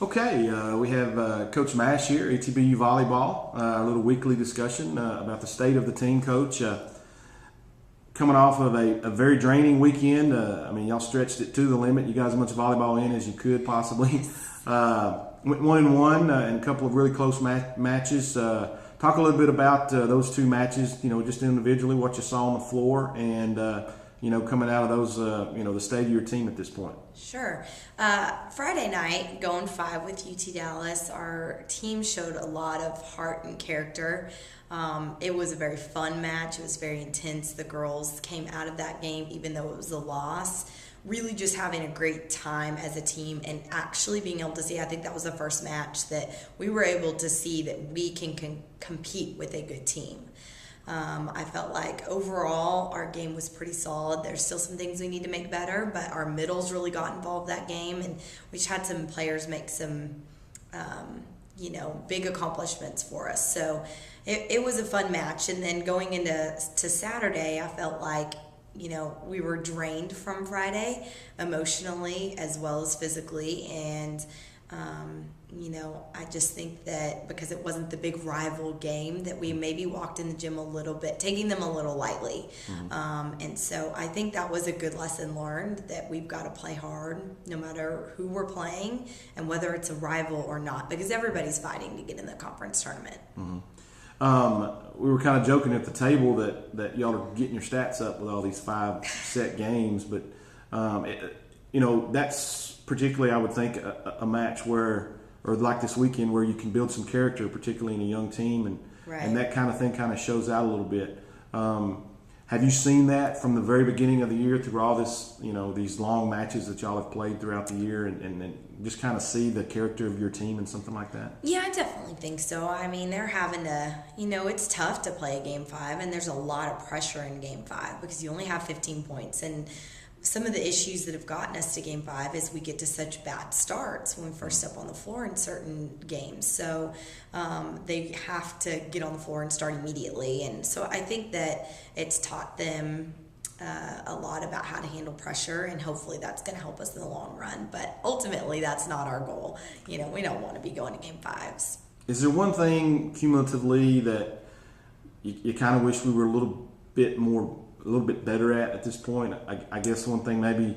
Okay, we have Coach Mashe here, ATBU Volleyball, a little weekly discussion about the state of the team, Coach. Coming off of a very draining weekend. I mean, y'all stretched it to the limit. You got as much volleyball in as you could possibly. Went 1-1 and a couple of really close matches. Talk a little bit about those two matches, just individually, what you saw on the floor, and coming out of those, the state of your team at this point. Sure. Friday night, going 5 with UT Dallas, our team showed a lot of heart and character. It was a very fun match. It was very intense. The girls came out of that game, even though it was a loss, really just having a great time as a team and actually being able to see. I think that was the first match that we were able to see that we can compete with a good team. I felt like overall our game was pretty solid. There's still some things we need to make better, but our middles really got involved that game, and we just had some players make some, big accomplishments for us. So it was a fun match. And then going into Saturday, I felt like, we were drained from Friday emotionally as well as physically, and I just think that because it wasn't the big rival game that we maybe walked in the gym a little bit, taking them a little lightly. Mm-hmm. And so I think that was a good lesson learned, that we've got to play hard no matter who we're playing and whether it's a rival or not, because everybody's fighting to get in the conference tournament. Mm-hmm. We were kind of joking at the table that y'all are getting your stats up with all these 5 set games, but that's particularly, I would think, a match or like this weekend, where you can build some character, particularly in a young team, and that kind of thing kind of shows out a little bit. Have you seen that from the very beginning of the year through all this, these long matches that y'all have played throughout the year, and just kind of see the character of your team and something like that? Yeah, I definitely think so. I mean, they're having to, it's tough to play a Game 5, and there's a lot of pressure in Game 5 because you only have 15 points. And some of the issues that have gotten us to Game 5 is we get to such bad starts when we first step on the floor in certain games. So they have to get on the floor and start immediately. And so I think that it's taught them a lot about how to handle pressure, and hopefully that's going to help us in the long run. But ultimately, that's not our goal. We don't want to be going to Game 5s. Is there one thing cumulatively that you kind of wish we were a little bit better at this point? I guess one thing maybe,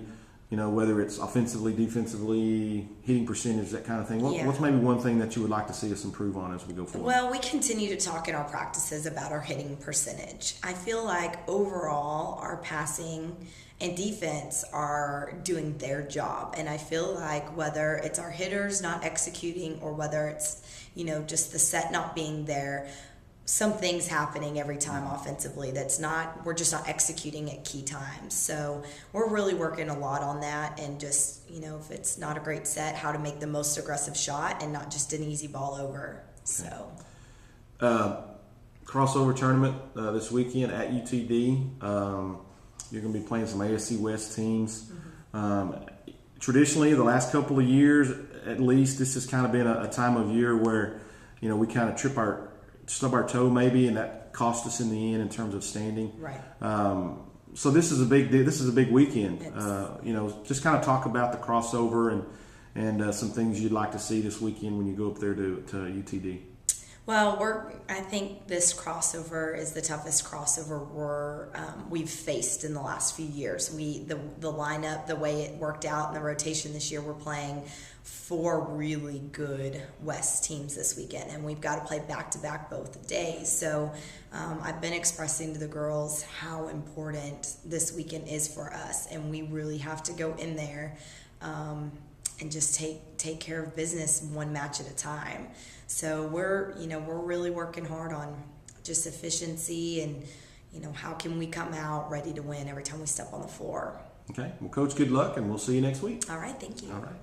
whether it's offensively, defensively, hitting percentage, that kind of thing. What's maybe one thing that you would like to see us improve on as we go forward? Well, we continue to talk in our practices about our hitting percentage. I feel like overall our passing and defense are doing their job, and I feel like whether it's our hitters not executing or whether it's just the set not being there, something's happening every time offensively we're just not executing at key times. So we're really working a lot on that, and just if it's not a great set, how to make the most aggressive shot and not just an easy ball over. So crossover tournament this weekend at UTD. You're going to be playing some ASC West teams. Mm-hmm. Traditionally, the last couple of years at least, this has kind of been a time of year where we kind of stub our toe maybe, and that cost us in the end in terms of standing. Right. So this is a big weekend. Just kind of talk about the crossover and some things you'd like to see this weekend when you go up there to UTD. Well, I think this crossover is the toughest crossover we've faced in the last few years. The lineup, the way it worked out in the rotation this year, we're playing 4 really good West teams this weekend, and we've got to play back-to-back both days. So I've been expressing to the girls how important this weekend is for us, and we really have to go in there and just take care of business one match at a time. So we're really working hard on just efficiency and how can we come out ready to win every time we step on the floor. Okay. Well, Coach, good luck, and we'll see you next week. All right. Thank you. All right.